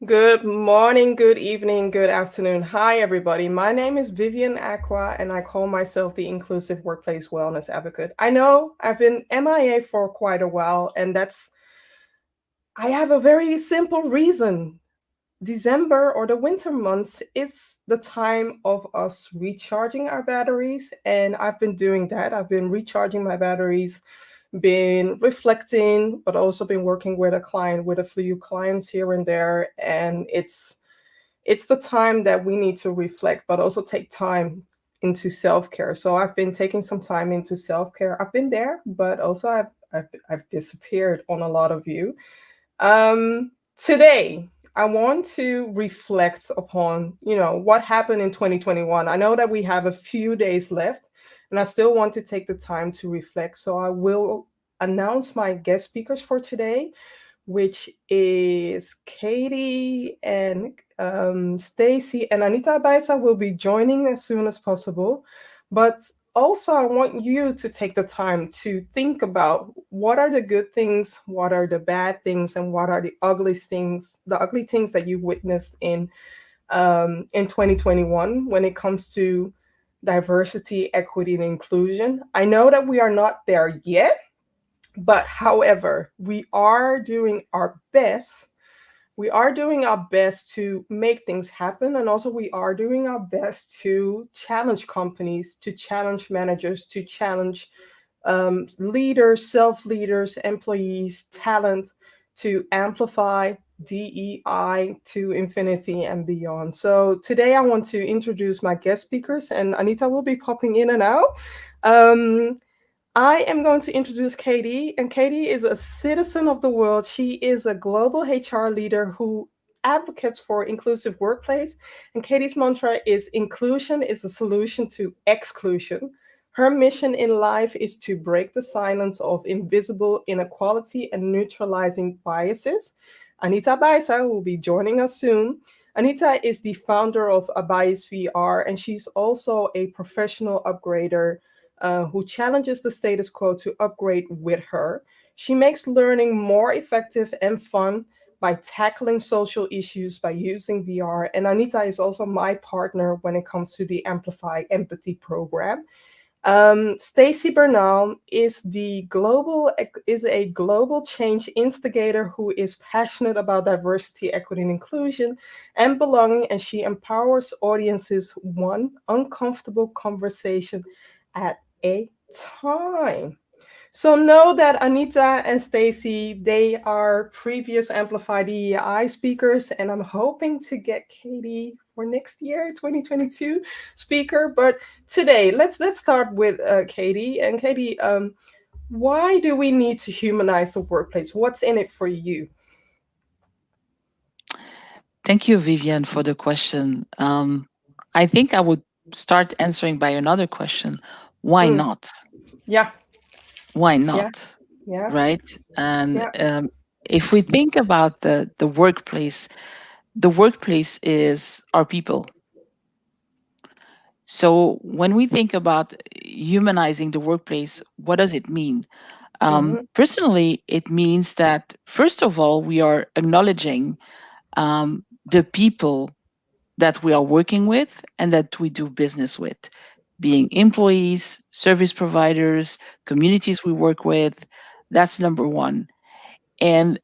Good morning, good evening, good afternoon. Hi, everybody. My name is Vivian Acquah, and I call myself the Inclusive Workplace Wellness Advocate. I know I've been MIA for quite a while, and I have a very simple reason. December or the winter months, it's the time of us recharging our batteries, and I've been doing that. I've been recharging my batteries, been reflecting, but also been working with a client, with a few clients here and there, and it's the time that we need to reflect, but also take time into self care. So I've been taking some time into self care. I've been there, but also I've disappeared on a lot of you. Today, I want to reflect upon what happened in 2021. I know that we have a few days left, and I still want to take the time to reflect. So I will announce my guest speakers for today, which is Khady and Stacy, and Anita Abaisa will be joining as soon as possible. But also, I want you to take the time to think about what are the good things, what are the bad things, and what are the ugly things that you witnessed in 2021 when it comes to diversity, equity, and inclusion. I know that we are not there yet, but however, we are doing our best to make things happen. And also, we are doing our best to challenge companies, to challenge managers, to challenge leaders, self leaders, employees, talent to amplify DEI to infinity and beyond. So, today I want to introduce my guest speakers, and Anita will be popping in and out. Um, I am going to introduce Khady, and Khady is a citizen of the world. She is a global HR leader who advocates for inclusive workplace. And Khady's mantra is inclusion is a solution to exclusion. Her mission in life is to break the silence of invisible inequality and neutralizing biases. Anita Abaisa will be joining us soon. Anita is the founder of Abaisa VR, and she's also a professional upgrader who challenges the status quo to upgrade with her. She makes learning more effective and fun by tackling social issues by using VR. And Anita is also my partner when it comes to the Amplify Empathy program. Stacy Bernal is a global change instigator who is passionate about diversity, equity, and inclusion and belonging, and she empowers audiences one uncomfortable conversation at a time. So know that Anita and Stacy, they are previous Amplify DEI speakers, and I'm hoping to get Khady for next year, 2022 speaker. But today, let's start with Khady. And Khady, why do we need to humanize the workplace? What's in it for you? Thank you, Vivian, for the question. I think I would start answering by another question. Why Mm, not? yeah, Why yeah, not? yeah, Right? And yeah. if we think about the workplace is our people. So when we think about humanizing the workplace, what does it mean? Mm-hmm, Personally, it means that first of all, we are acknowledging the people that we are working with and that we do business with, being employees, service providers, communities we work with. That's number one. And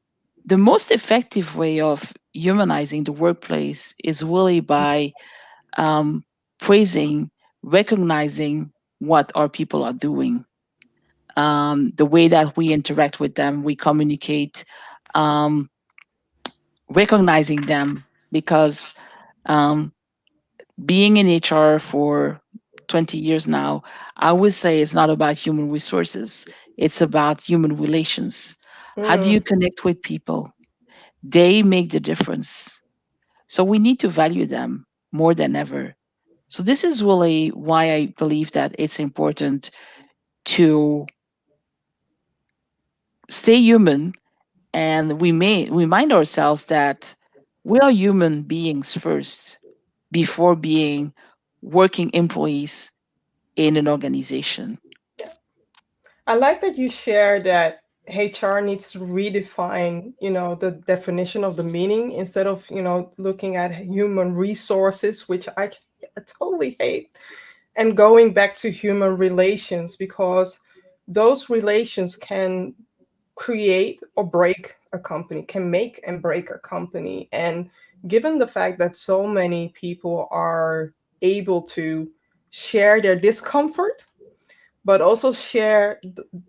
the most effective way of humanizing the workplace is really by um, praising, recognizing what our people are doing, the way that we interact with them, we communicate, um, recognizing them because um, being in HR for 20 years now, I would say it's not about human resources. It's about human relations. How do you mm. connect with people? They make the difference. So we need to value them more than ever. So this is really why I believe that it's important to stay human and we may remind ourselves that we are human beings first before being working employees in an organization. I like that you share that HR needs to redefine, the definition of the meaning instead of, looking at human resources, which I totally hate, and going back to human relations, because those relations can create or break a company, can make and break a company. And given the fact that so many people are able to share their discomfort, but also share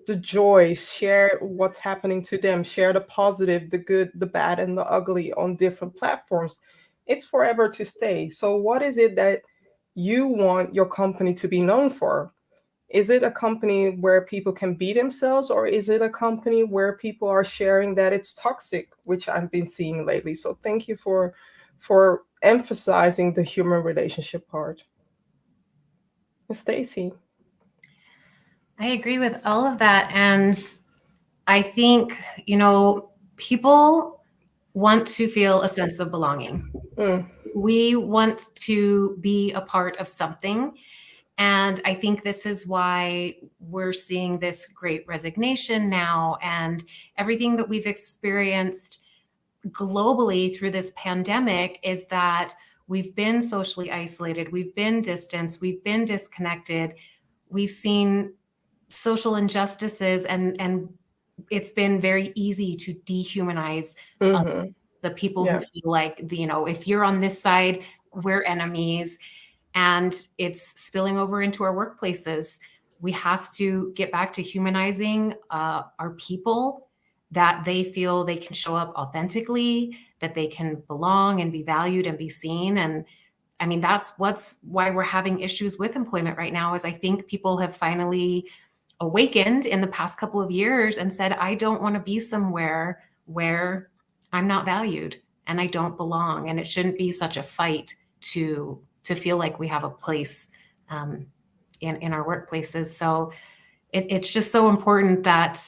the joy, share what's happening to them, share the positive, the good, the bad, and the ugly on different platforms, it's forever to stay. So, what is it that you want your company to be known for? Is it a company where people can be themselves, or is it a company where people are sharing that it's toxic, which I've been seeing lately? So, thank you for emphasizing the human relationship part. Stacy. I agree with all of that. And I think, people want to feel a sense of belonging. Mm, We want to be a part of something. And I think this is why we're seeing this great resignation now, and everything that we've experienced globally through this pandemic is that we've been socially isolated, we've been distanced, we've been disconnected, we've seen social injustices, and it's been very easy to dehumanize mm-hmm. the people who Yeah. feel like, if you're on this side, we're enemies. And it's spilling over into our workplaces. We have to get back to humanizing our people, that they feel they can show up authentically, that they can belong and be valued and be seen. And I mean, that's why we're having issues with employment right now, is I think people have finally awakened in the past couple of years and said, I don't want to be somewhere where I'm not valued and I don't belong. And it shouldn't be such a fight to feel like we have a place um, in our workplaces. So it's just so important that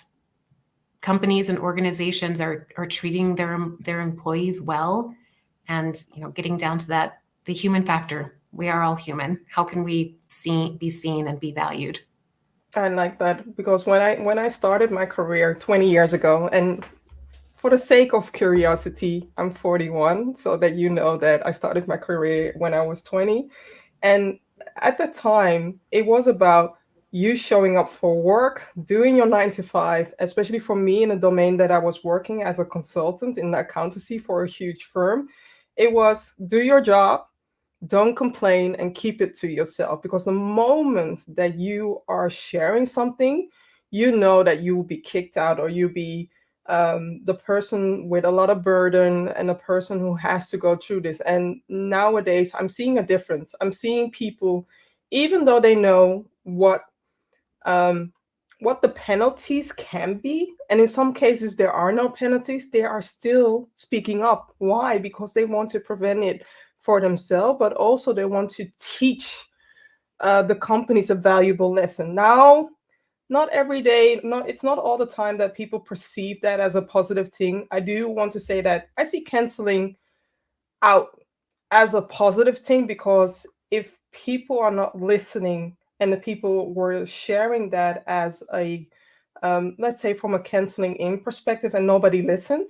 companies and organizations are treating their employees well, and getting down to that, the human factor. We are all human. How can we be seen and be valued? I like that, because when I started my career 20 years ago, and for the sake of curiosity, I'm 41, so that you know that I started my career when I was 20. And at the time, it was about you showing up for work, doing your 9 to 5, especially for me in a domain that I was working as a consultant in accountancy for a huge firm. It was do your job, don't complain, and keep it to yourself, because the moment that you are sharing something, you know that you will be kicked out, or you'll be the person with a lot of burden, and a person who has to go through this. And nowadays I'm seeing a difference. I'm seeing people, even though they know um, what the penalties can be, and in some cases there are no penalties, they are still speaking up. Why? Because they want to prevent it for themselves, but also they want to teach the companies a valuable lesson. Now, not every day, not it's not all the time that people perceive that as a positive thing. I do want to say that I see canceling out as a positive thing, because if people are not listening, and the people were sharing that as a let's say from a canceling in perspective, and nobody listened,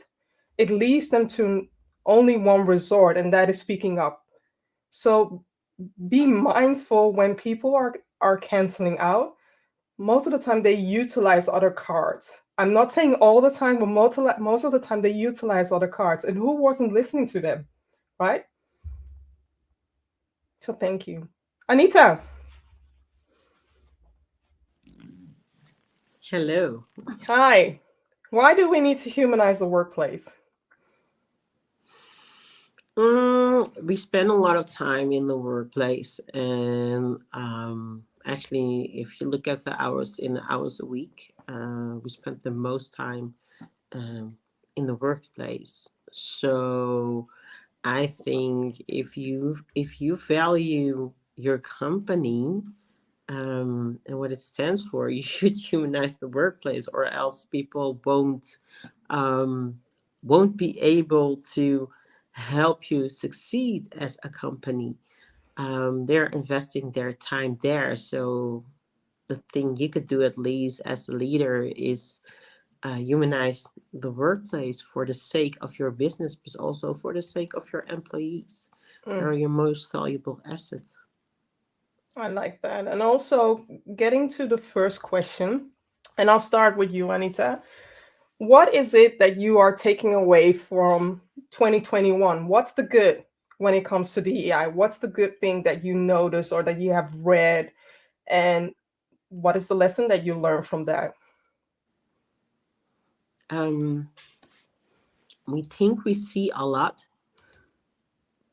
it leads them to only one resort, and that is speaking up. So be mindful when people are canceling out. Most of the time they utilize other cards. I'm not saying all the time, but most of the time they utilize other cards, and who wasn't listening to them, right? So thank you. Anita. Hello. Hi. Why do we need to humanize the workplace? We spend a lot of time in the workplace, and actually, if you look at the hours in the hours a week, we spend the most time um, in the workplace. So I think if you value your company and what it stands for, you should humanize the workplace, or else people um, won't be able to help you succeed as a company. They're investing their time there, so the thing you could do, at least as a leader, is humanize the workplace for the sake of your business, but also for the sake of your employees. They're your most valuable asset. I like that. And also getting to the first question, and I'll start with you, Anita. What is it that you are taking away from 2021? What's the good when it comes to DEI? What's the good thing that you notice or that you have read? And what is the lesson that you learned from that? Um, we think we see a lot,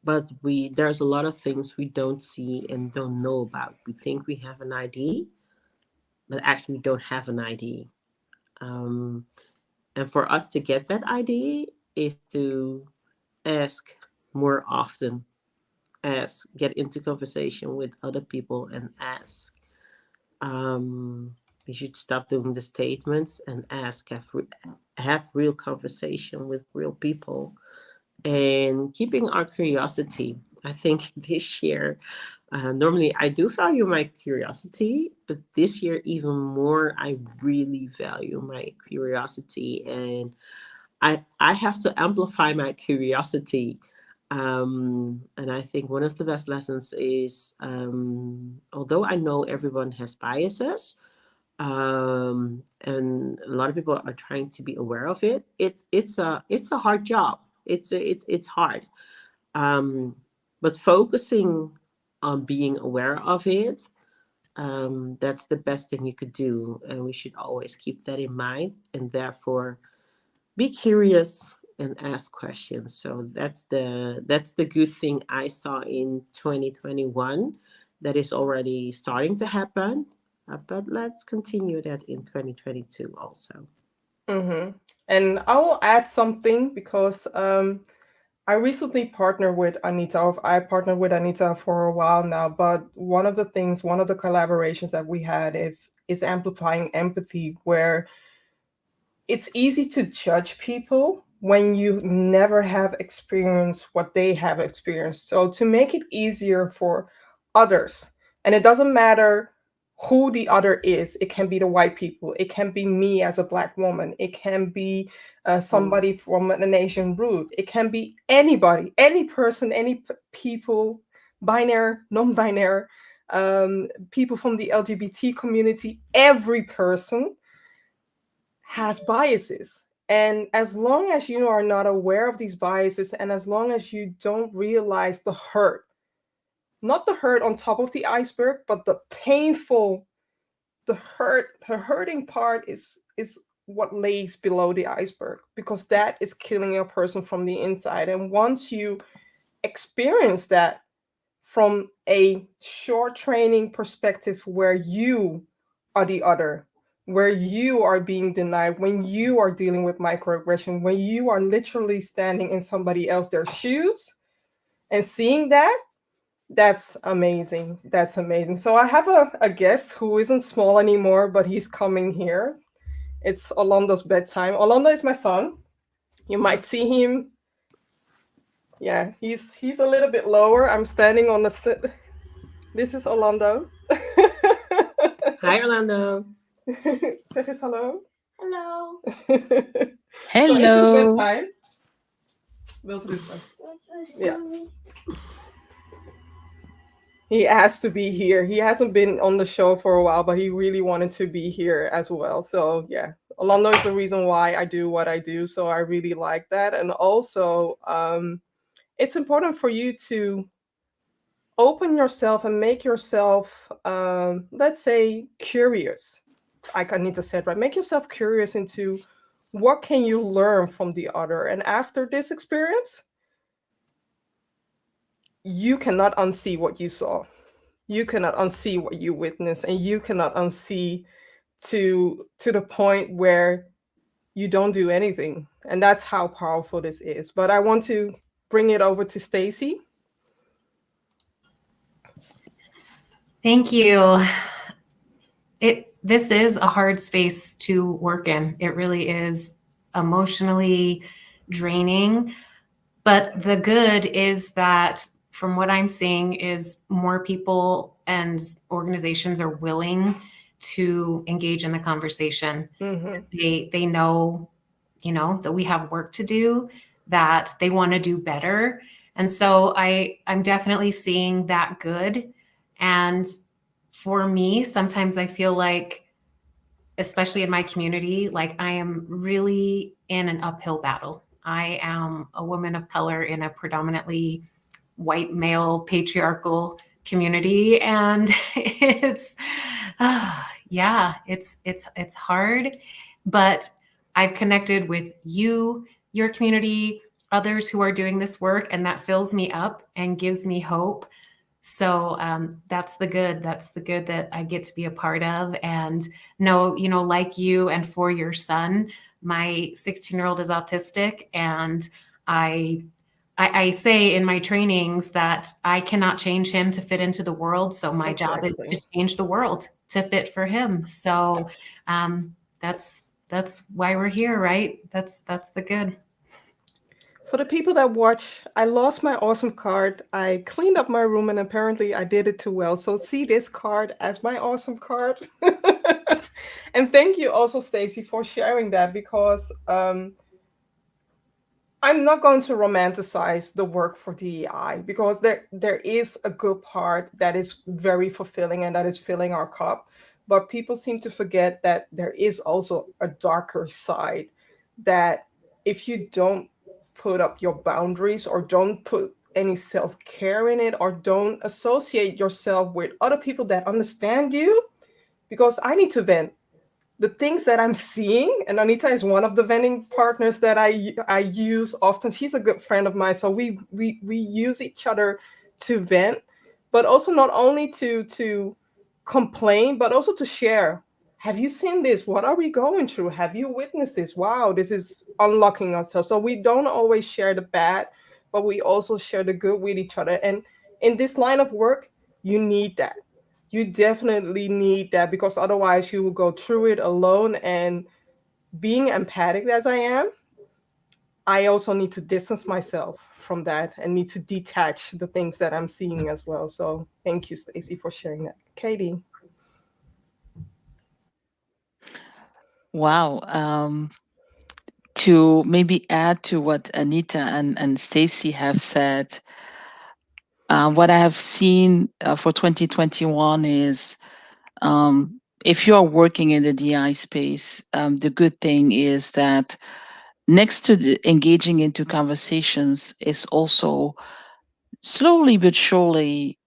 but there's a lot of things we don't see and don't know about. We think we have an ID, but actually we don't have an ID. Um, and for us to get that ID is to ask more often, get into conversation with other people and ask. We should stop doing the statements and ask, have real conversation with real people, and keeping our curiosity. I think this year, normally I do value my curiosity, but this year even more, I really value my curiosity, and I have to amplify my curiosity. And I think one of the best lessons is, although I know everyone has biases, and a lot of people are trying to be aware of it. It's a hard job. It's hard. Um, but focusing on being aware of it, that's the best thing you could do, and we should always keep that in mind. And therefore, be curious and ask questions. So that's the good thing I saw in 2021 that is already starting to happen. But let's continue that in 2022 also. Mm-hmm. And I will add something because I recently partnered with Anita. I partnered with Anita for a while now, but one of the things, one of the collaborations that we had is amplifying empathy, where it's easy to judge people when you never have experienced what they have experienced. So to make it easier for others, and it doesn't matter who the other is, it can be the white people, it can be me as a black woman, it can be somebody from an Asian root, it can be anybody, any person, people, binary, non-binary, people from the LGBT community. Every person has biases. And as long as you are not aware of these biases, and as long as you don't realize the hurt, not the hurt on top of the iceberg, but the painful, the hurting part is what lays below the iceberg, because that is killing a person from the inside. And once you experience that from a short training perspective, where you are the other, where you are being denied, when you are dealing with microaggression, when you are literally standing in somebody else's their shoes and seeing that, that's amazing. That's amazing. So I have a guest who isn't small anymore, but he's coming here. It's Orlando's bedtime. Orlando is my son. You might see him. Yeah, he's a little bit lower. I'm standing on the. This is Orlando. Hi, Orlando. Zeg eens hallo. Hello. So it's his Hello. bedtime. Wilt rusten. Yeah. He asked to be here. He hasn't been on the show for a while, but he really wanted to be here as well. So yeah, Orlando is the reason why I do what I do. So I really like that. And also, it's important for you to open yourself and make yourself, let's say, curious. Like Anita said, right? Make yourself curious into what can you learn from the other. And after this experience, you cannot unsee what you saw. You cannot unsee what you witnessed, and you cannot unsee to the point where you don't do anything. And that's how powerful this is. But I want to bring it over to Stacy. Thank you. This is a hard space to work in. It really is emotionally draining. But the good is that from what I'm seeing is more people and organizations are willing to engage in the conversation. Mm-hmm. They know, that we have work to do, that they want to do better. And so I'm definitely seeing that good. And for me, sometimes I feel like, especially in my community, like I am really in an uphill battle. I am a woman of color in a predominantly white male patriarchal community, and it's yeah, it's hard, but I've connected with you, your community, others who are doing this work, and that fills me up and gives me hope. So that's the good. That's the good that I get to be a part of. And know, like you and for your son, my 16-year-old is autistic, and I I say in my trainings that I cannot change him to fit into the world. So my job is to Exactly. change the world to fit for him. So um, that's why we're here, right? That's the good. For the people that watch, I lost my awesome card. I cleaned up my room and apparently I did it too well. So see this card as my awesome card. And thank you also, Stacy, for sharing that because I'm not going to romanticize the work for DEI because there is a good part that is very fulfilling and that is filling our cup. But people seem to forget that there is also a darker side that if you don't put up your boundaries or don't put any self-care in it or don't associate yourself with other people that understand you, because I need to vent the things that I'm seeing, and Anita is one of the vending partners that I use often. She's a good friend of mine, so we use each other to vent, but also not only to complain, but also to share. Have you seen this? What are we going through? Have you witnessed this? Wow, this is unlocking ourselves. So we don't always share the bad, but we also share the good with each other. And in this line of work, you need that, you definitely need that because otherwise you will go through it alone. And being empathic as I am, I also need to distance myself from that and need to detach the things that I'm seeing as well. So thank you, Stacy, for sharing that. Khady. Wow. To maybe add to what Anita and Stacy have said, what I have seen for 2021 is, if you are working in the DI space, the good thing is that next to the engaging into conversations is also slowly but surely,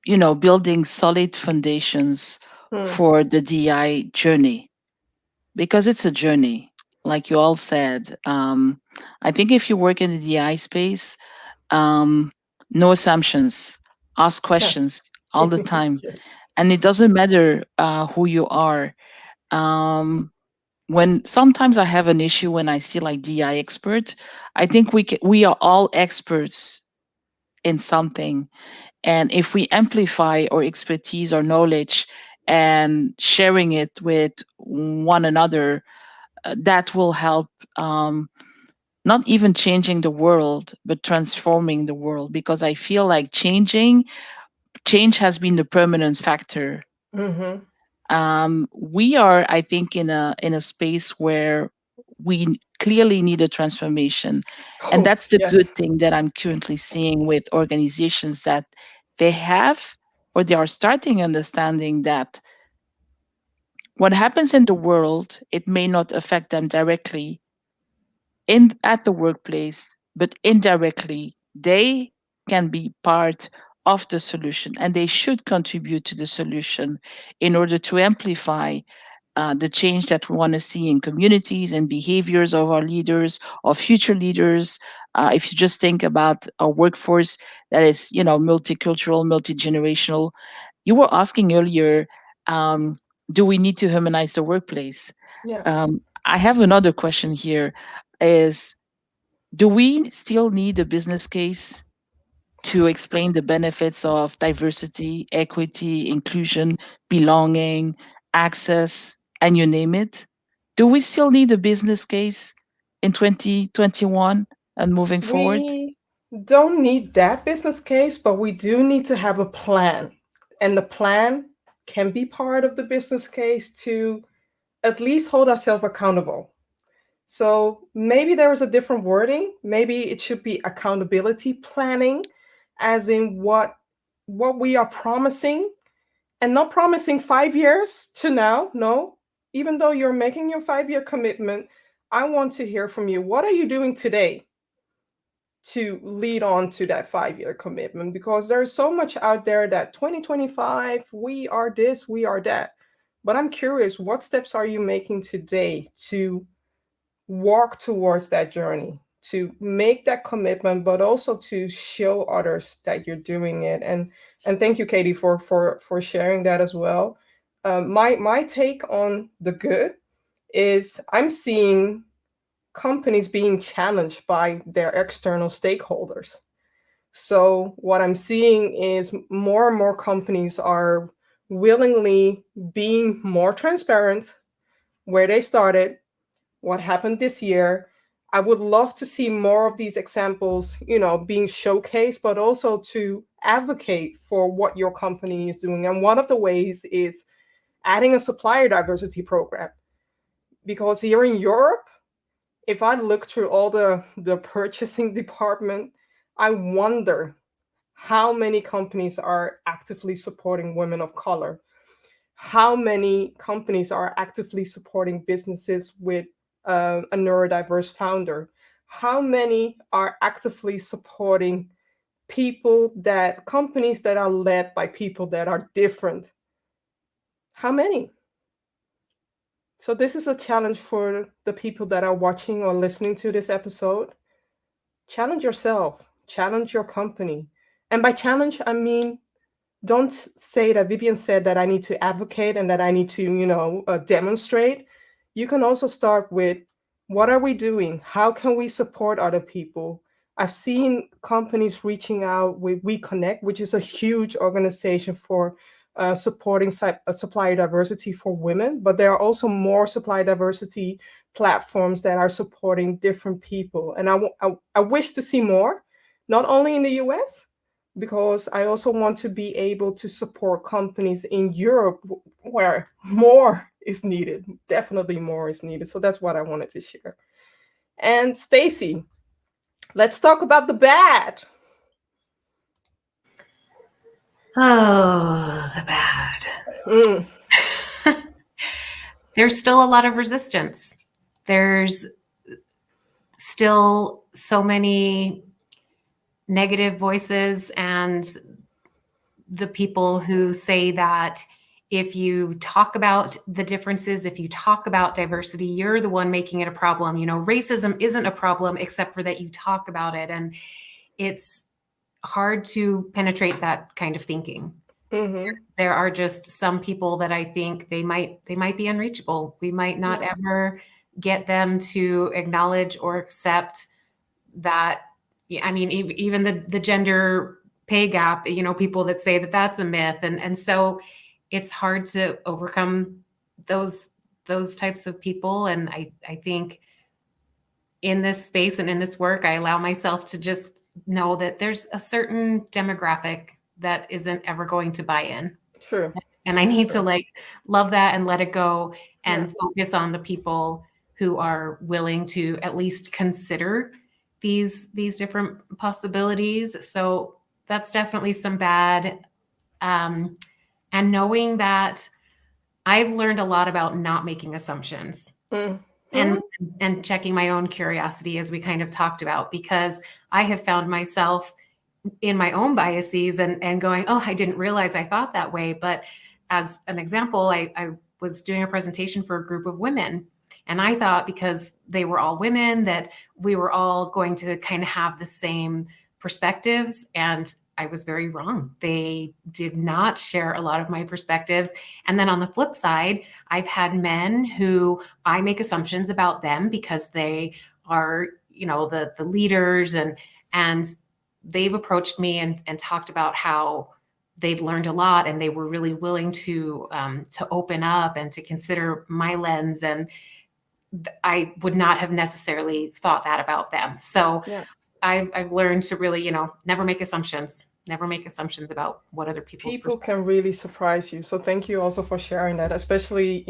building solid foundations Hmm. for the DI journey, because it's a journey, like you all said. I think if you work in the DI space, um, no assumptions, ask Yeah. questions all the time, Yes. and it doesn't matter who you are. Um, when sometimes I have an issue when I see like DI expert, I think we are all experts in something, and if we amplify our expertise or knowledge and sharing it with one another, that will help, not even changing the world, but transforming the world. Because I feel like change has been the permanent factor. Mm-hmm. We are, I think, in a space where we clearly need a transformation, and Oh, that's the good yes. thing that I'm currently seeing with organizations, that they have, or they are starting understanding that what happens in the world, it may not affect them directly in at the workplace, but indirectly they can be part of the solution, and they should contribute to the solution in order to amplify the change that we want to see in communities and behaviors of our leaders, of future leaders. If you just think about a workforce that is, multicultural, multi-generational. You were asking earlier, um, do we need to humanize the workplace? Yeah. I have another question here: is, do we still need a business case to explain the benefits of diversity, equity, inclusion, belonging, access, and you name it? Do we still need a business case in 2021 and moving forward? We don't need that business case, but we do need to have a plan. And the plan can be part of the business case to at least hold ourselves accountable. So maybe there is a different wording. Maybe it should be accountability planning, as in what we are promising, and not promising 5 years to now. No, even though you're making your 5-year commitment, I want to hear from you. What are you doing today to lead on to that 5-year commitment? Because there's so much out there that 2025, we are this, we are that. But I'm curious, what steps are you making today to walk towards that journey, to make that commitment, but also to show others that you're doing it? And thank you, Khady, for sharing that as well. My take on the good is I'm seeing companies being challenged by their external stakeholders. So what I'm seeing is more and more companies are willingly being more transparent, where they started, what happened this year. I would love to see more of these examples, being showcased, but also to advocate for what your company is doing. And one of the ways is adding a supplier diversity program. Because here in Europe, if I look through all the purchasing department, I wonder how many companies are actively supporting women of color. How many companies are actively supporting businesses with a neurodiverse founder? How many are actively supporting companies that are led by people that are different? How many? So this is a challenge for the people that are watching or listening to this episode. Challenge yourself, challenge your company. And by challenge, I mean, don't say that Vivian said that I need to advocate and that I need to, demonstrate. You can also start with, what are we doing? How can we support other people? I've seen companies reaching out with We Connect, which is a huge organization for supporting supply diversity for women, but there are also more supply diversity platforms that are supporting different people. And I wish to see more, not only in the US, because I also want to be able to support companies in Europe where more is needed. Definitely more is needed. So that's what I wanted to share. And Stacy, let's talk about the bad. Oh, the bad. Mm. There's still a lot of resistance. There's still so many negative voices, and the people who say that if you talk about the differences, if you talk about diversity, you're the one making it a problem. Racism isn't a problem except for that you talk about it. And it's hard to penetrate that kind of thinking. Mm-hmm. There are just some people that I think they might be unreachable. We might not ever get them to acknowledge or accept that. I mean, even the gender pay gap, people that say that that's a myth. And so it's hard to overcome those types of people. And I think in this space and in this work, I allow myself to just know that there's a certain demographic that isn't ever going to buy in. True. And I need to love that and let it go and focus on the people who are willing to at least consider these different possibilities. So that's definitely some bad. And knowing that I've learned a lot about not making assumptions. And checking my own curiosity, as we kind of talked about, because I have found myself in my own biases and going, oh, I didn't realize I thought that way. But as an example, I was doing a presentation for a group of women, and I thought because they were all women that we were all going to kind of have the same perspectives. And I was very wrong. They did not share a lot of my perspectives. And then on the flip side, I've had men who I make assumptions about them because they are, the leaders, and they've approached me and talked about how they've learned a lot, and they were really willing to open up and to consider my lens. And I would not have necessarily thought that about them. So I've learned to really, never make assumptions. Never make assumptions about what other people's People can really surprise you. So thank you also for sharing that, especially,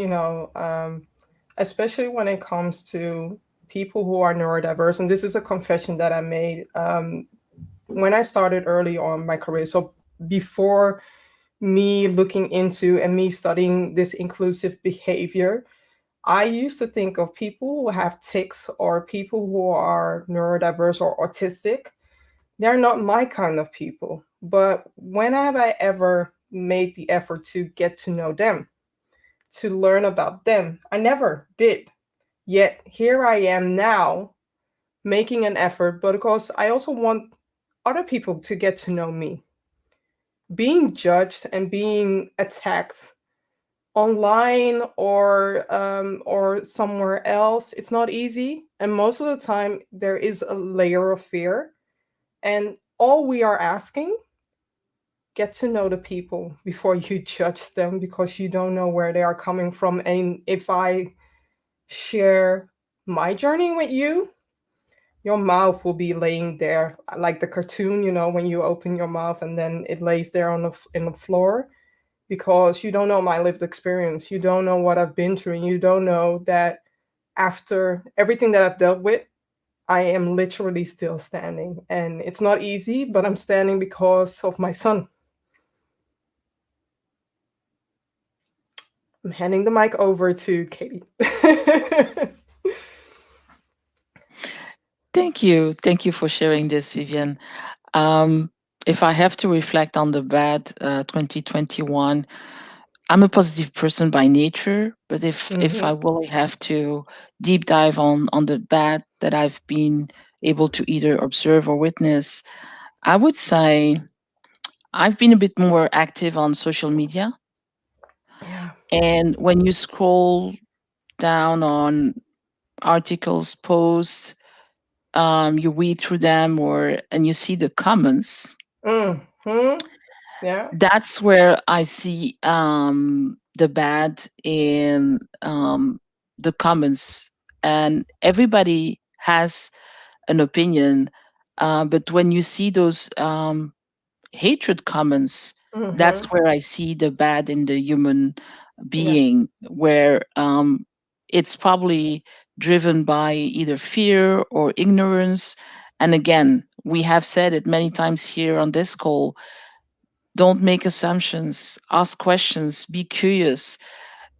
especially when it comes to people who are neurodiverse. And this is a confession that I made when I started early on my career. So before me looking into and me studying this inclusive behavior, I used to think of people who have tics or people who are neurodiverse or autistic. They're not my kind of people. But when have I ever made the effort to get to know them, to learn about them? I never did. Yet here I am now making an effort, but of course, I also want other people to get to know me. Being judged and being attacked online or somewhere else, it's not easy, and most of the time there is a layer of fear. And all we are asking, get to know the people before you judge them, because you don't know where they are coming from. And if I share my journey with you, your mouth will be laying there like the cartoon, when you open your mouth and then it lays there in the floor, because you don't know my lived experience. You don't know what I've been through, and you don't know that after everything that I've dealt with, I am literally still standing. And it's not easy, but I'm standing because of my son. I'm handing the mic over to Khady. Thank you. Thank you for sharing this, Vivian. Um, if I have to reflect on the bad 2021, I'm a positive person by nature, but if I Hmm. really have to deep dive on the bad that I've been able to either observe or witness, I would say I've been a bit more active on social media. Yeah. And when you scroll down on articles, posts, you read through them or and you see the comments, Hmm. Yeah. that's where I see the bad in the comments. And everybody has an opinion, but when you see those hatred comments, that's Hmm. where I see the bad in the human Yeah. being, where it's probably driven by either fear or ignorance. And again, we have said it many times here on this call, don't make assumptions, ask questions, be curious.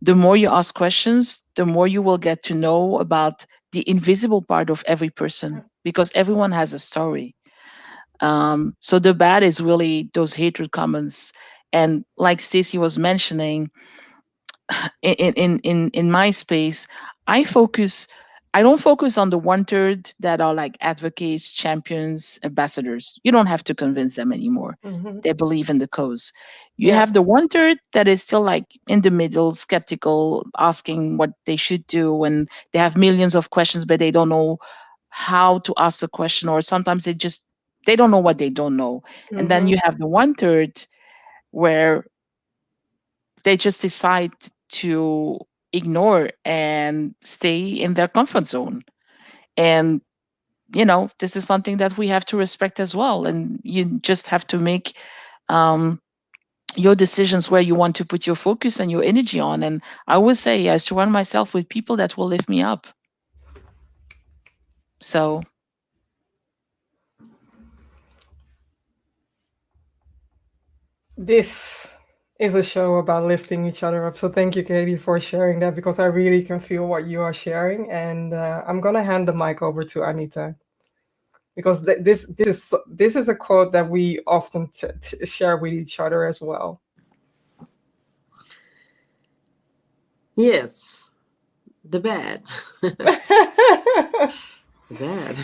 The more you ask questions, the more you will get to know about the invisible part of every person, because everyone has a story. So the bad is really those hatred comments. And like Stacy was mentioning, in my space, I focus. I don't focus on the one third that are like advocates, champions, ambassadors. You don't have to convince them anymore. Hmm. They believe in the cause. You Yeah. have the one third that is still like in the middle, skeptical, asking what they should do, and they have millions of questions, but they don't know how to ask a question, or sometimes they don't know what they don't know. And then Hmm. you have the one third where they just decide to ignore and stay in their comfort zone. And, this is something that we have to respect as well. And you just have to make um, your decisions where you want to put your focus and your energy on. And I always say, I surround myself with people that will lift me up. So, This is a show about lifting each other up. So thank you, Katie, for sharing that, because I really can feel what you are sharing. And I'm gonna hand the mic over to Anita, because this is a quote that we often share with each other as well. Yes, the bad. The bad.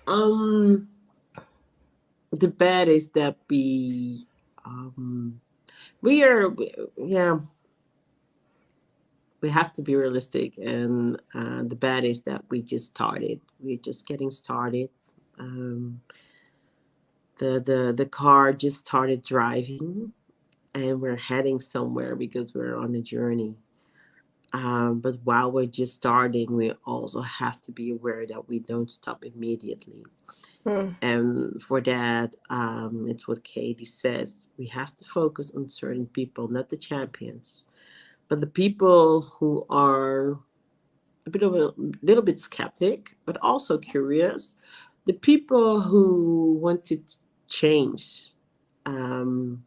um, the bad is that we are, yeah, we have to be realistic, and the bad is that we just started. We're just getting started. Um, the car just started driving, and we're heading somewhere because we're on a journey. But while we're just starting, we also have to be aware that we don't stop immediately. Mm. And for that, it's what Khady says. We have to focus on certain people, not the champions, but the people who are a little bit skeptic, but also curious. The people who want to change. Um,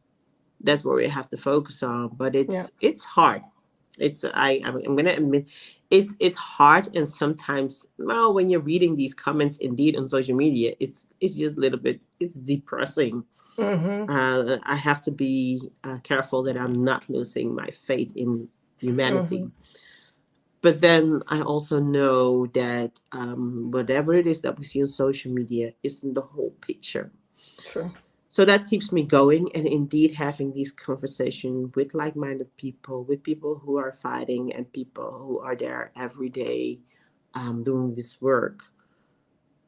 that's what we have to focus on. But Yeah. it's hard. I'm gonna admit it's hard, and sometimes, well, when you're reading these comments indeed on social media, it's just a little bit, it's depressing. Mm-hmm. I have to be careful that I'm not losing my faith in Mm-hmm. humanity. But then I also know that whatever it is that we see on social media isn't the whole picture. True. So that keeps me going, and indeed having these conversations with like-minded people, with people who are fighting, and people who are there every day doing this work.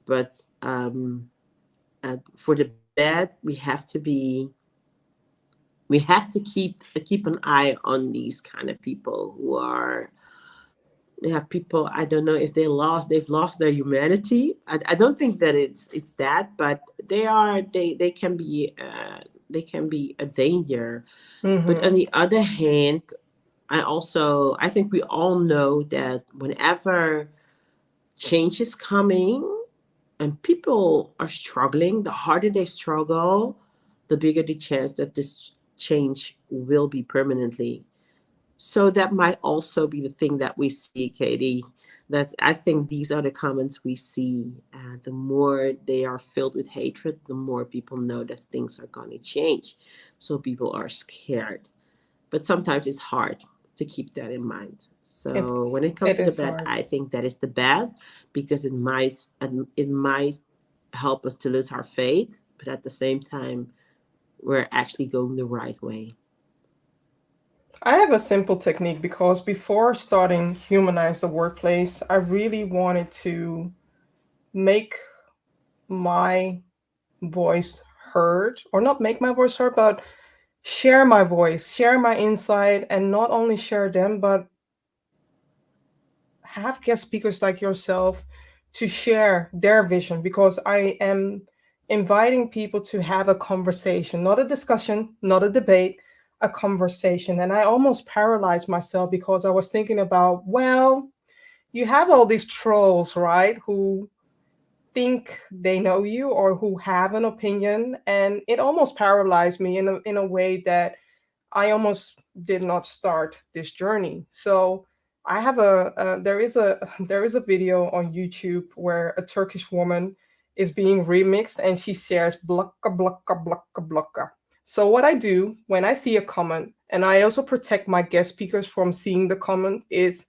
But for the bad, we have to keep an eye on these kind of people who are, yeah, people. I don't know if they've lost their humanity. I don't think that it's that, but they can be a danger. But on Mm-hmm. the other hand, I think we all know that whenever change is coming and people are struggling, the harder they struggle, the bigger the chance that this change will be permanently. So that might also be the thing that we see, Katie. That I think these are the comments we see. The more they are filled with hatred, the more people know that things are going to change. So people are scared. But sometimes it's hard to keep that in mind. It So when it comes it to the is bad, hard. I think that is the bad, because it might help us to lose our faith, but at the same time, we're actually going the right way. I have a simple technique because before starting Humanize the Workplace, I really wanted to make my voice heard, or not make my voice heard, but share my voice, share my insight, and not only share them, but have guest speakers like yourself to share their vision, because I am inviting people to have a conversation, not a discussion, not a debate, a conversation. And I almost paralyzed myself because I was thinking about, well, you have all these trolls, right? Who think they know you or who have an opinion. And it almost paralyzed me in a way that I almost did not start this journey. So I have there is a there is a video on YouTube where a Turkish woman is being remixed and she shares blokka blokka blokka blokka. So what I do when I see a comment, and I also protect my guest speakers from seeing the comment, is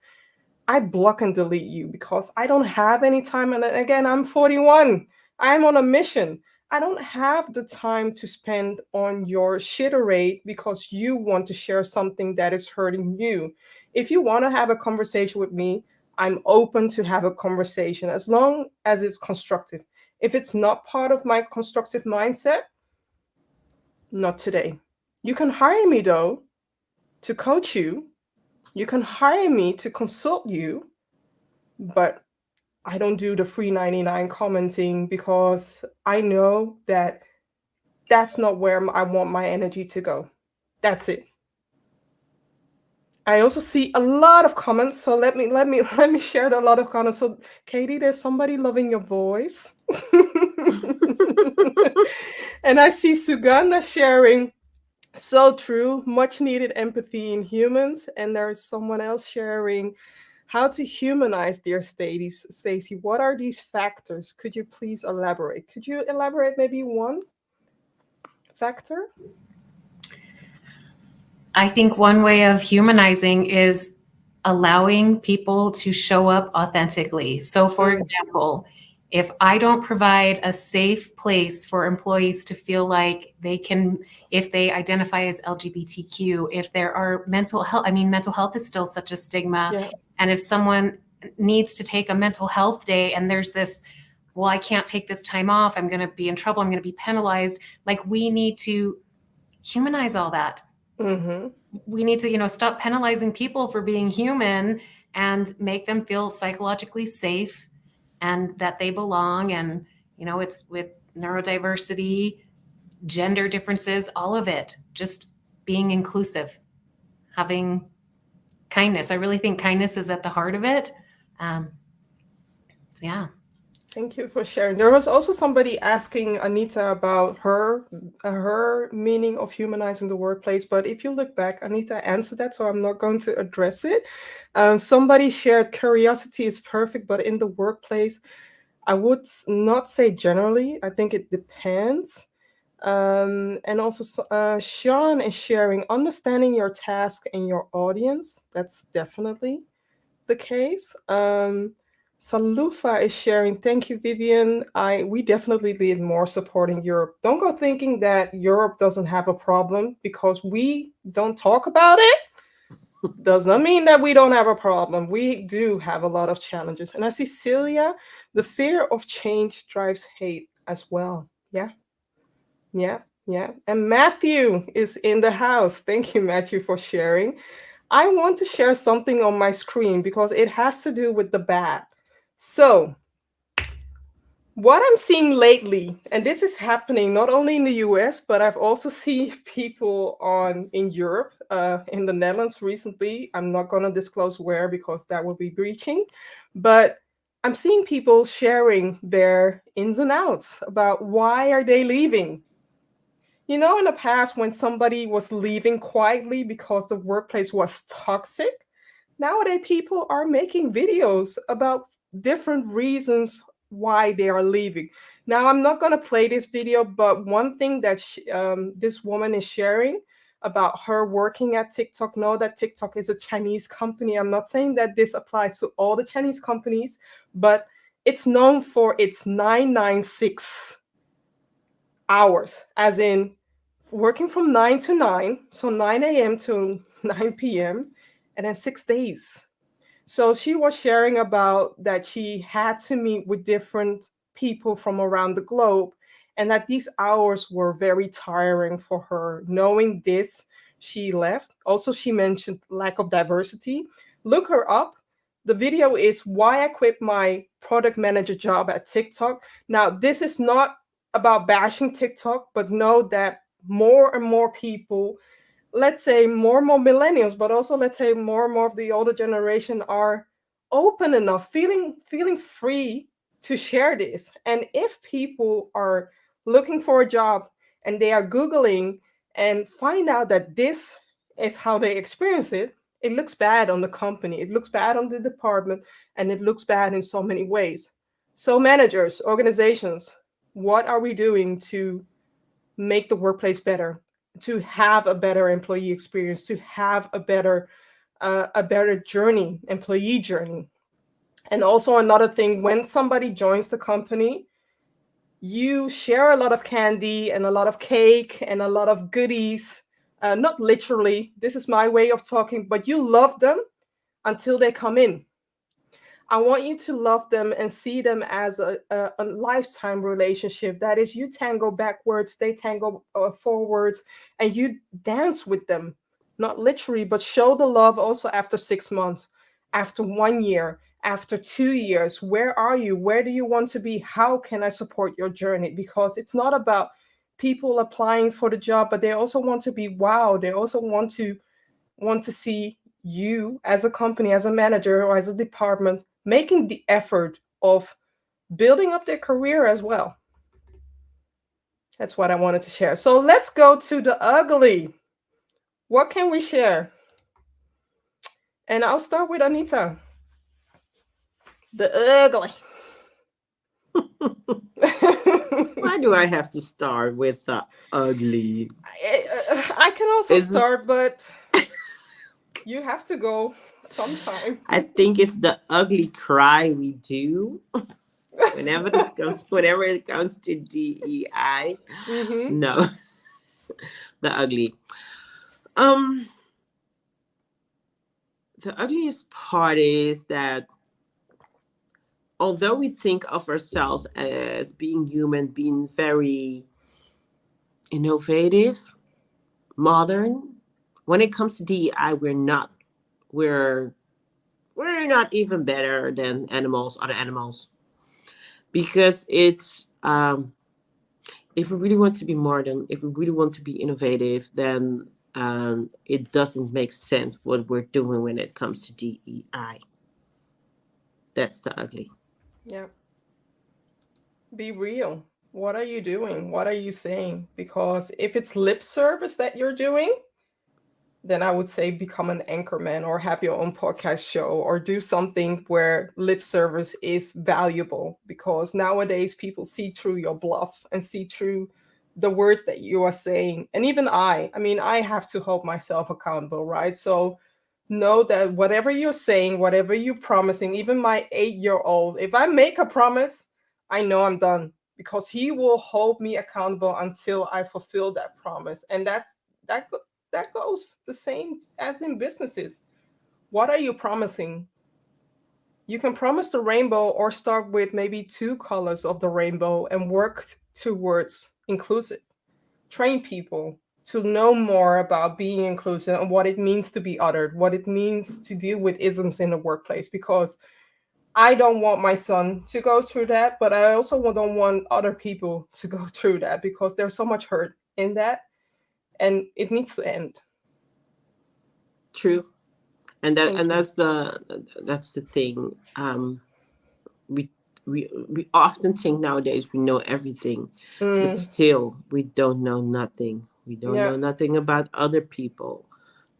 I block and delete you because I don't have any time. And again, I'm 41. I'm on a mission. I don't have the time to spend on your shitterate because you want to share something that is hurting you. If you want to have a conversation with me, I'm open to have a conversation as long as it's constructive. If it's not part of my constructive mindset, not today. You can hire me though to coach you. You can hire me to consult you, but I don't do the free 99 commenting because I know that that's not where I want my energy to go. That's it. I also see a lot of comments, so let me share a lot of comments. So, Katie, there's somebody loving your voice, and I see Suganda sharing. So true, much needed empathy in humans, and there's someone else sharing how to humanize, dear Stacy. Stacy, what are these factors? Could you please elaborate? Could you elaborate maybe one factor? I think one way of humanizing is allowing people to show up authentically. So, for Mm, example, if I don't provide a safe place for employees to feel like they can, if they identify as LGBTQ, if there are mental health, I mean, mental health is still such a stigma. yeah, And if someone needs to take a mental health day and there's this, well, I can't take this time off, I'm going to be in trouble, I'm going to be penalized. Like, we need to humanize all that. Mm-hmm. We need to, stop penalizing people for being human and make them feel psychologically safe and that they belong. And, it's with neurodiversity, gender differences, all of it, just being inclusive, having kindness. I really think kindness is at the heart of it. So yeah. Thank you for sharing. There was also somebody asking Anita about her meaning of humanizing the workplace. But if you look back, Anita answered that, so I'm not going to address it. Somebody shared curiosity is perfect, but in the workplace, I would not say generally. I think it depends. And also, Sean is sharing understanding your task and your audience. That's definitely the case. Salufa is sharing. Thank you, Vivian. We definitely need more support in Europe. Don't go thinking that Europe doesn't have a problem because we don't talk about it. Does not mean that we don't have a problem. We do have a lot of challenges. And I see Celia, the fear of change drives hate as well. Yeah, yeah, yeah. And Matthew is in the house. Thank you, Matthew, for sharing. I want to share something on my screen because it has to do with the bad. So, what I'm seeing lately, and this is happening not only in the US, but I've also seen people in Europe, in the Netherlands recently. I'm not going to disclose where because that will be breaching, but I'm seeing people sharing their ins and outs about why are they leaving. In the past, when somebody was leaving quietly because the workplace was toxic, nowadays people are making videos about different reasons why they are leaving. Now, I'm not going to play this video, but one thing that this woman is sharing about her working at TikTok, know that TikTok is a Chinese company. I'm not saying that this applies to all the Chinese companies, but it's known for its 996 hours, as in working from 9 to 9, so 9 a.m. to 9 p.m., and then 6 days. So she was sharing about that she had to meet with different people from around the globe and that these hours were very tiring for her. Knowing this, she left. Also, she mentioned lack of diversity. Look her up. The video is why I quit my product manager job at TikTok. Now, this is not about bashing TikTok, but know that more and more people, let's say more and more millennials, but also let's say more and more of the older generation are open enough, feeling free to share this. And if people are looking for a job and they are Googling and find out that this is how they experience it, it looks bad on the company, it looks bad on the department, and it looks bad in so many ways. So managers, organizations, what are we doing to make the workplace better, to have a better employee experience, to have a better journey, employee journey? And also another thing, when somebody joins the company, you share a lot of candy and a lot of cake and a lot of goodies. Not literally, this is my way of talking, but you love them until they come in. I want you to love them and see them as a lifetime relationship. That is, you tango backwards, they tango forwards, and you dance with them. Not literally, but show the love also after 6 months, after 1 year, after 2 years. Where are you? Where do you want to be? How can I support your journey? Because it's not about people applying for the job, but they also want to be wow. They also want to see you as a company, as a manager, or as a department making the effort of building up their career as well. That's what I wanted to share. So let's go to the ugly. What can we share? And I'll start with Anita. The ugly. Why do I have to start with the ugly? I can also Is it- start, but you have to go sometime. I think it's the ugly cry we do whenever it comes to DEI. Mm-hmm. No, the ugly. Um, the ugliest part is that although we think of ourselves as being human, being very innovative, modern, when it comes to DEI, we're we're not even better than other animals, because it's if we really want to be modern, if we really want to be innovative, then it doesn't make sense what we're doing when it comes to DEI. That's the ugly. Yeah. Be real. What are you doing? What are you saying? Because if it's lip service that you're doing, then I would say become an anchorman or have your own podcast show or do something where lip service is valuable, because nowadays people see through your bluff and see through the words that you are saying. And even I mean, I have to hold myself accountable, right? So know that whatever you're saying, whatever you're promising, even my 8-year-old, if I make a promise, I know I'm done, because he will hold me accountable until I fulfill that promise. And that that goes the same as in businesses. What are you promising? You can promise the rainbow or start with maybe 2 colors of the rainbow and work towards inclusive. Train people to know more about being inclusive and what it means to be othered, what it means to deal with isms in the workplace. Because I don't want my son to go through that, but I also don't want other people to go through that, because there's so much hurt in that and it needs to end. True. And Thank you. that's the thing. We we often think nowadays we know everything, but Mm, still we don't know nothing. We don't yeah. know nothing about other people,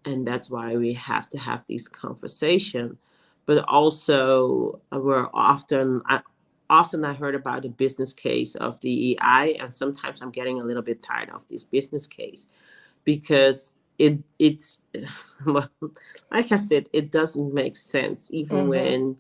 and that's why we have to have these conversation. But also, often I heard about the business case of the EI, and sometimes I'm getting a little bit tired of this business case, because it's well, like I said, it doesn't make sense, even Mm-hmm. when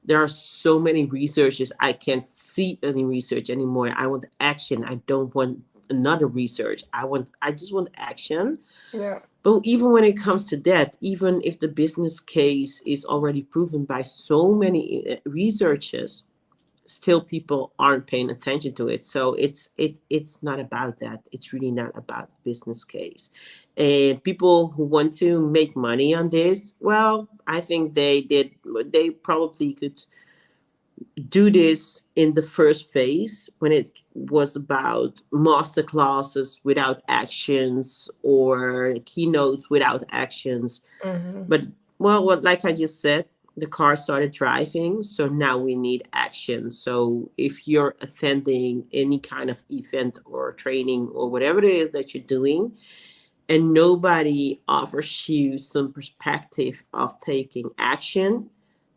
there are so many researchers. I can't see any research anymore. I want action. I don't want another research. I just want action. Yeah. But even when it comes to that, even if the business case is already proven by so many researchers, still people aren't paying attention to it. So it's not about that. It's really not about business case. And people who want to make money on this, well, I think they probably could do this in the first phase, when it was about master classes without actions or keynotes without actions. Mm-hmm. But well, what, like I just said, the car started driving, so now we need action. So if you're attending any kind of event or training or whatever it is that you're doing, and nobody offers you some perspective of taking action,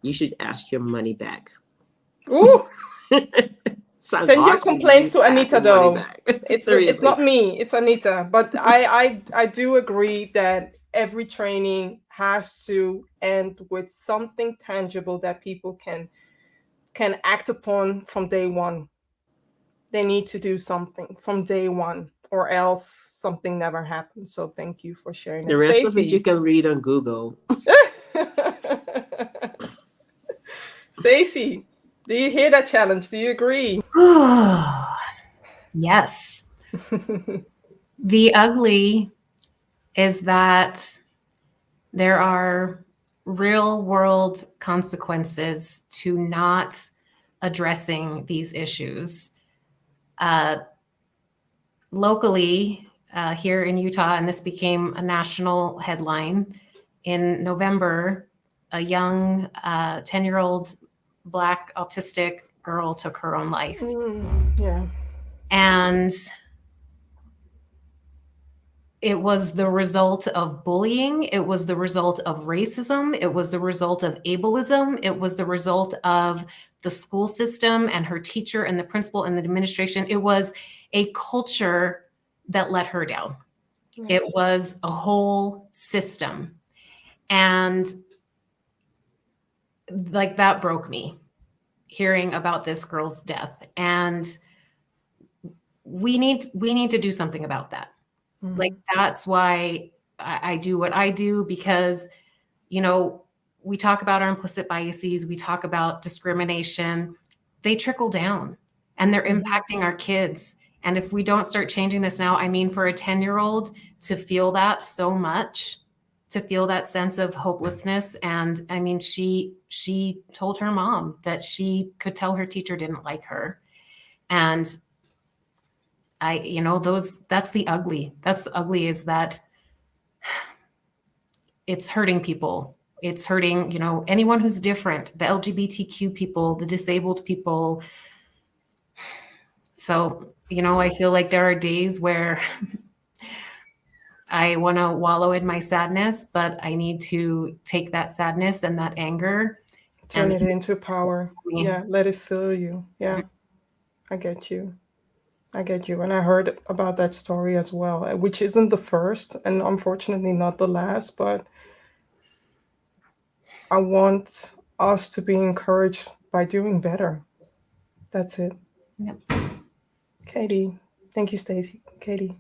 you should ask your money back. Ooh, Sounds send your harsh, but you complaints should to ask Anita your money though. back. It's Seriously. not me, it's Anita. But I do agree that every training has to end with something tangible that people can act upon from day one. They need to do something from day one, or else something never happens. So thank you for sharing The that, rest of it you Stacy. can read on Google. Stacy, do you hear that challenge? Do you agree? Yes. The ugly is that there are real world consequences to not addressing these issues. Uh, Locally, here in Utah, and this became a national headline in November, a young 10-year-old Black autistic girl took her own life. Yeah. And it was the result of bullying. It was the result of racism. It was the result of ableism. It was the result of the school system and her teacher and the principal and the administration. It was a culture that let her down. Yeah. It was a whole system. And like that broke me, hearing about this girl's death. And we need to do something about that. Mm-hmm. Like, that's why I do what I do, because, you know, we talk about our implicit biases, we talk about discrimination, they trickle down and they're Mhm. impacting our kids. And if we don't start changing this now, I mean, for a 10-year-old to feel that so much, to feel that sense of hopelessness. And I mean, she told her mom that she could tell her teacher didn't like her. And I, you know, that's the ugly. That's the ugly, is that it's hurting people. It's hurting, you know, anyone who's different, the LGBTQ people, the disabled people. So, you know, I feel like there are days where I want to wallow in my sadness, but I need to take that sadness and that anger Turn and it into power. me. Yeah, let it fill you. Yeah, I get you. I get you. And I heard about that story as well, which isn't the first and unfortunately not the last, but I want us to be encouraged by doing better. That's it. Yep. Khady. Thank you, Stacy. Khady.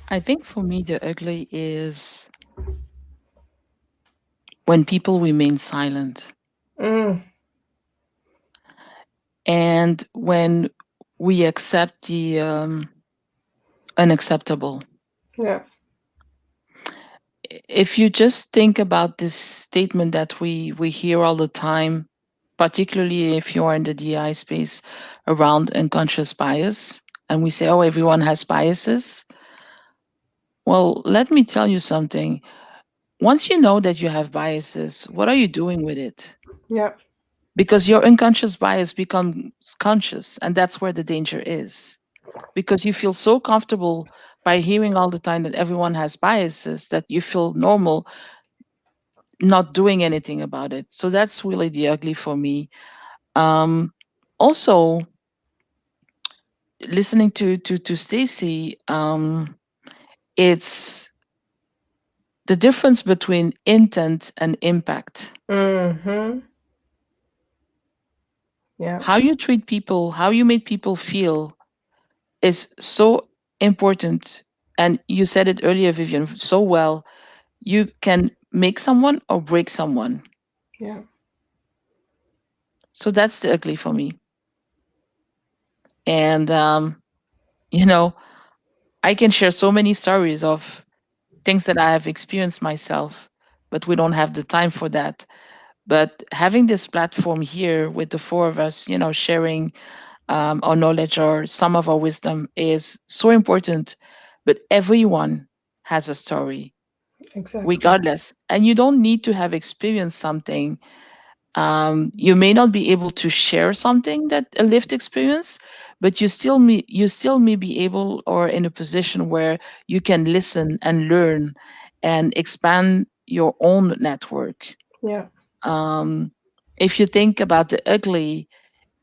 I think for me, the ugly is when people remain silent Mm, and when we accept the unacceptable. yeah, If you just think about this statement that we hear all the time, particularly if you are in the DI space around unconscious bias, and we say, oh, everyone has biases. Well, let me tell you something. Once you know that you have biases, what are you doing with it? yeah, Because your unconscious bias becomes conscious, and that's where the danger is. Because you feel so comfortable by hearing all the time that everyone has biases that you feel normal not doing anything about it. So that's really the ugly for me. Um, Also, listening to Stacy, it's the difference between intent and impact. mm-hmm, yeah, How you treat people, how you make people feel is so important. And you said it earlier, Vivian, so well. You can make someone or break someone. yeah, So that's the ugly for me. And, you know, I can share so many stories of things that I have experienced myself, but we don't have the time for that. But having this platform here with the four of us, sharing our knowledge or some of our wisdom is so important. But everyone has a story, exactly. regardless. And you don't need to have experienced something. You may not be able to share something that a lived experience, but you still may be able or in a position where you can listen and learn and expand your own network. Yeah, Um, if you think about the ugly,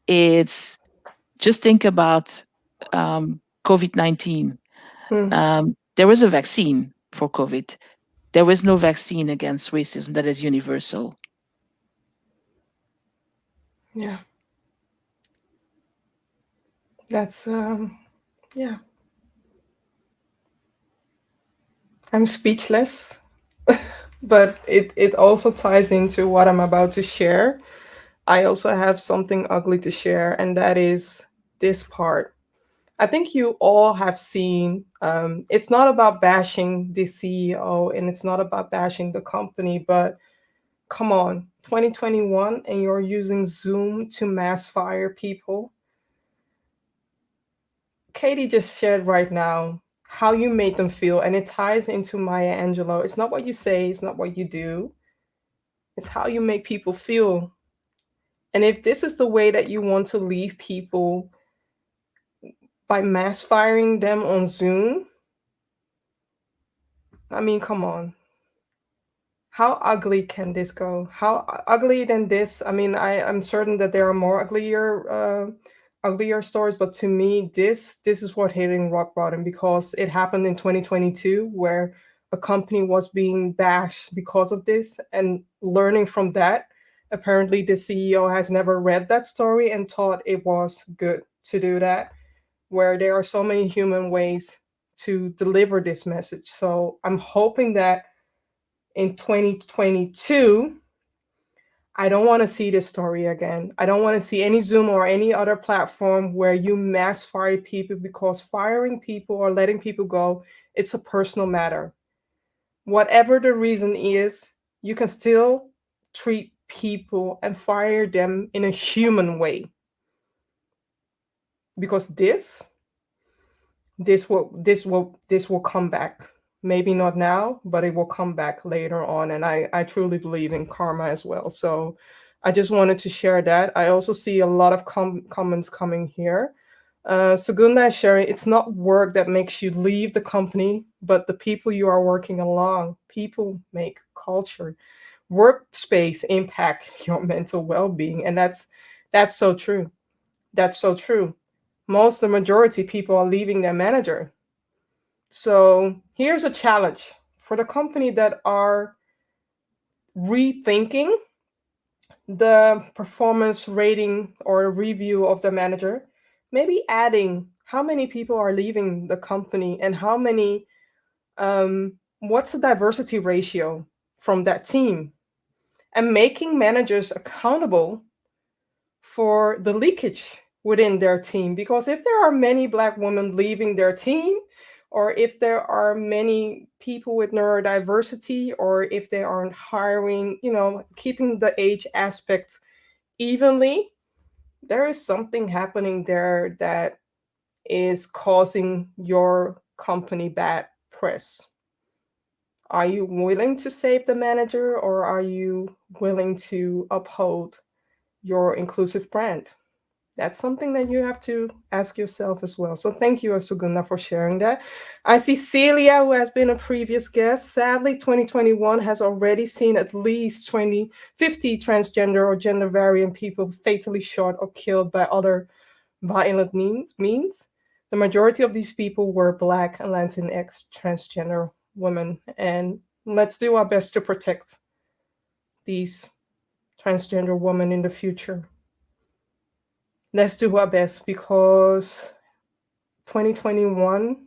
it's just think about COVID-19. mm, There was a vaccine for COVID. There was no vaccine against racism that is universal. yeah. That's yeah. I'm speechless, but it also ties into what I'm about to share. I also have something ugly to share, and that is this part. I think you all have seen. It's not about bashing the CEO, and it's not about bashing the company, but come on, 2021, and you're using Zoom to mass fire people. Khady just shared right now how you made them feel, and it ties into Maya Angelou. It's not what you say, it's not what you do, it's how you make people feel. And if this is the way that you want to leave people by mass firing them on Zoom, I mean, come on. How ugly can this go? How ugly than this? I mean, I'm certain that there are more uglier stories, but to me, this is what hitting rock bottom, because it happened in 2022 where a company was being bashed because of this, and learning from that, apparently the CEO has never read that story and thought it was good to do that, where there are so many human ways to deliver this message. So I'm hoping that in 2022, I don't want to see this story again. I don't want to see any Zoom or any other platform where you mass fire people, because firing people or letting people go, it's a personal matter. Whatever the reason is, you can still treat people and fire them in a human way. Because this will come back. Maybe not now, but it will come back later on. And I truly believe in karma as well. So I just wanted to share that. I also see a lot of comments coming here. Segunda is sharing, it's not work that makes you leave the company, but the people you are working along. People make culture. Workspace impact your mental well-being. And that's so true. That's so true. The majority people are leaving their manager. So here's a challenge for the company that are rethinking the performance rating or review of the manager, maybe adding how many people are leaving the company and how many, what's the diversity ratio from that team, and making managers accountable for the leakage within their team. Because if there are many Black women leaving their team, or if there are many people with neurodiversity, or if they aren't hiring, keeping the age aspect evenly, there is something happening there that is causing your company bad press. Are you willing to save the manager, or are you willing to uphold your inclusive brand? That's something that you have to ask yourself as well. So thank you, Suguna, for sharing that. I see Celia, who has been a previous guest. Sadly, 2021 has already seen at least 50 transgender or gender variant people fatally shot or killed by other violent means. The majority of these people were Black and Latinx transgender women. And let's do our best to protect these transgender women in the future. Let's do our best, because 2021,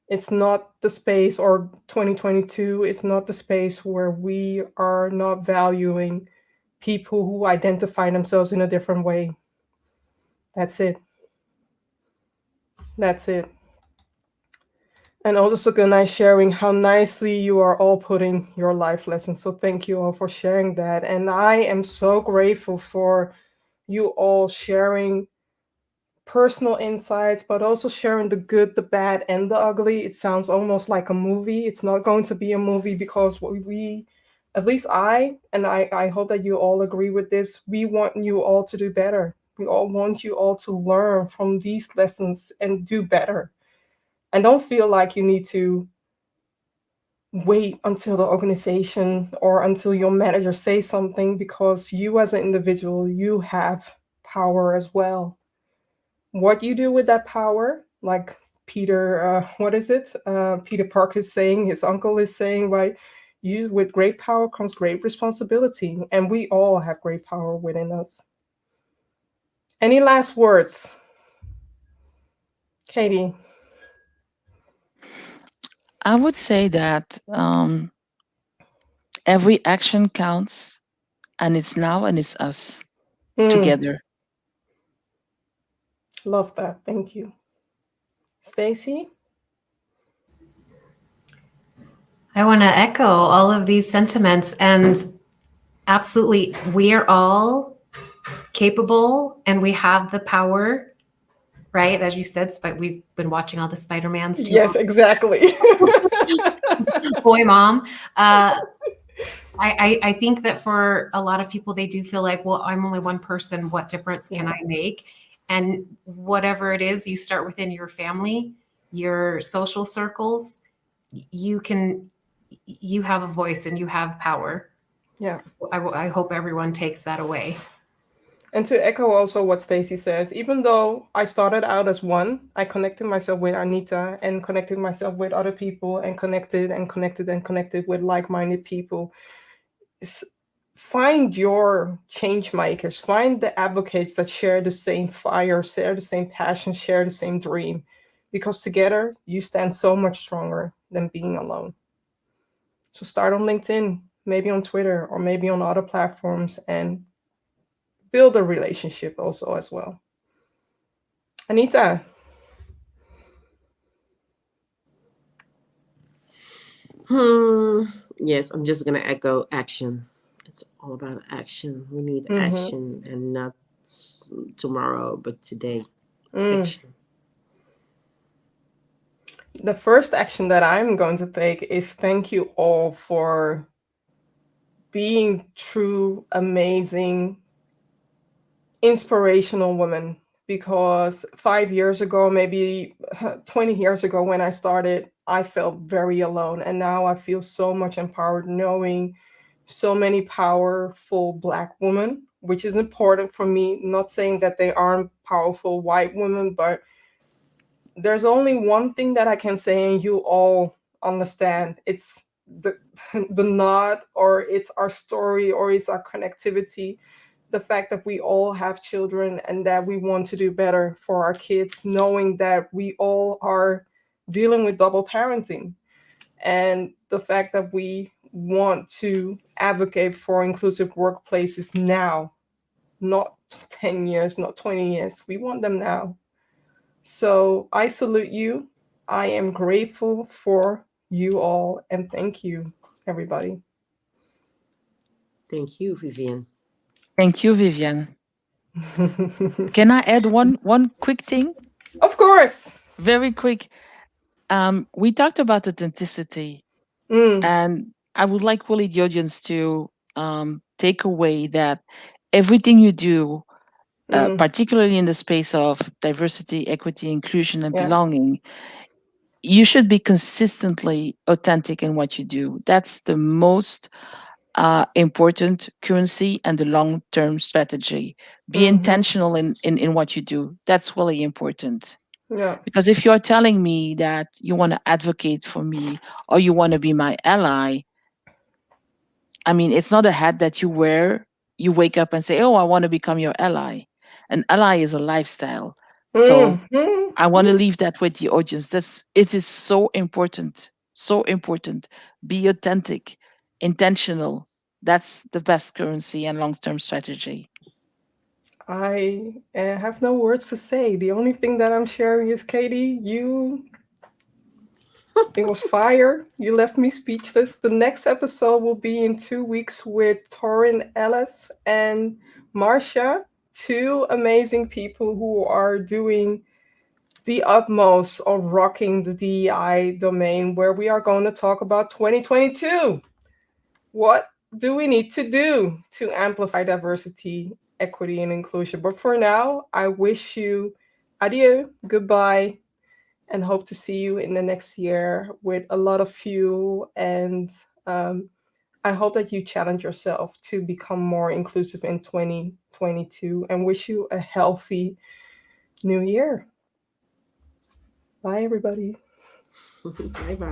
it's not the space, or 2022, it's not the space where we are not valuing people who identify themselves in a different way. That's it. That's it. And also Sagunai sharing how nicely you are all putting your life lessons. So thank you all for sharing that. And I am so grateful for you all sharing personal insights, but also sharing the good, the bad, and the ugly. It sounds almost like a movie. It's not going to be a movie, because we at least I hope that you all agree with this, we want you all to do better. We all want you all to learn from these lessons and do better. And don't feel like you need to wait until the organization or until your manager says something, because you as an individual, you have power as well. What you do with that power, like Peter, what is it? Peter Parker is saying, his uncle is saying, right? You, with great power comes great responsibility, and we all have great power within us. Any last words, Khady? I would say that every action counts, and it's now and it's us Mm, together. love that. Thank you. Stacy? I want to echo all of these sentiments, and absolutely, we are all capable and we have the power, right? As you said, we've been watching all the Spider-Mans too. Yes, exactly. Boy, mom. I think that for a lot of people, they do feel like, well, I'm only one person. What difference can I make? And whatever it is, you start within your family, your social circles, you have a voice and you have power. Yeah. I hope everyone takes that away. And to echo also what Stacy says, even though I started out as one, I connected myself with Anita and connected myself with other people and connected with like-minded people. Find your change makers, find the advocates that share the same fire, share the same passion, share the same dream, because together you stand so much stronger than being alone. So start on LinkedIn, maybe on Twitter or maybe on other platforms, and build a relationship also as well. Anita. Hmm. Yes, I'm just gonna echo action. It's all about action. We need Mm-hmm. action, and not tomorrow, but today. Mm. Action. The first action that I'm going to take is thank you all for being true, amazing, inspirational women. Because 5 years ago, maybe 20 years ago, when I started, I felt very alone. And now I feel so much empowered knowing so many powerful Black women, which is important for me. Not saying that they aren't powerful white women, but there's only one thing that I can say, and you all understand. It's the the nod, or it's our story, or it's our connectivity. The fact that we all have children and that we want to do better for our kids, knowing that we all are dealing with double parenting, and the fact that we want to advocate for inclusive workplaces now, not 10 years, not 20 years. We want them now. So I salute you. I am grateful for you all, and thank you, everybody. Thank you, Vivian. Thank you, Vivian. Can I add one quick thing? Of course. Very quick. We talked about authenticity, Mm, and I would like really the audience to take away that everything you do, mm, particularly in the space of diversity, equity, inclusion, and yeah. belonging, you should be consistently authentic in what you do. That's the most important currency and the long term strategy. Be Hmm. intentional in what you do. That's really important. Yeah. Because if you're telling me that you want to advocate for me or you want to be my ally, I mean, it's not a hat that you wear, you wake up and say, oh, I want to become your ally. An ally is a lifestyle. So Hmm. I want to leave that with the audience. It is so important. So important. Be authentic, intentional. That's the best currency and long term strategy. I have no words to say. The only thing that I'm sharing is, Katie, it was fire. You left me speechless. The next episode will be in 2 weeks with Torin Ellis and Marcia, two amazing people who are doing the utmost of rocking the DEI domain, where we are going to talk about 2022. What do we need to do to amplify diversity, equity, and inclusion? But for now, I wish you adieu, goodbye, and hope to see you in the next year with a lot of fuel. And um, I hope that you challenge yourself to become more inclusive in 2022, and wish you a healthy new year. Bye, everybody. Bye bye.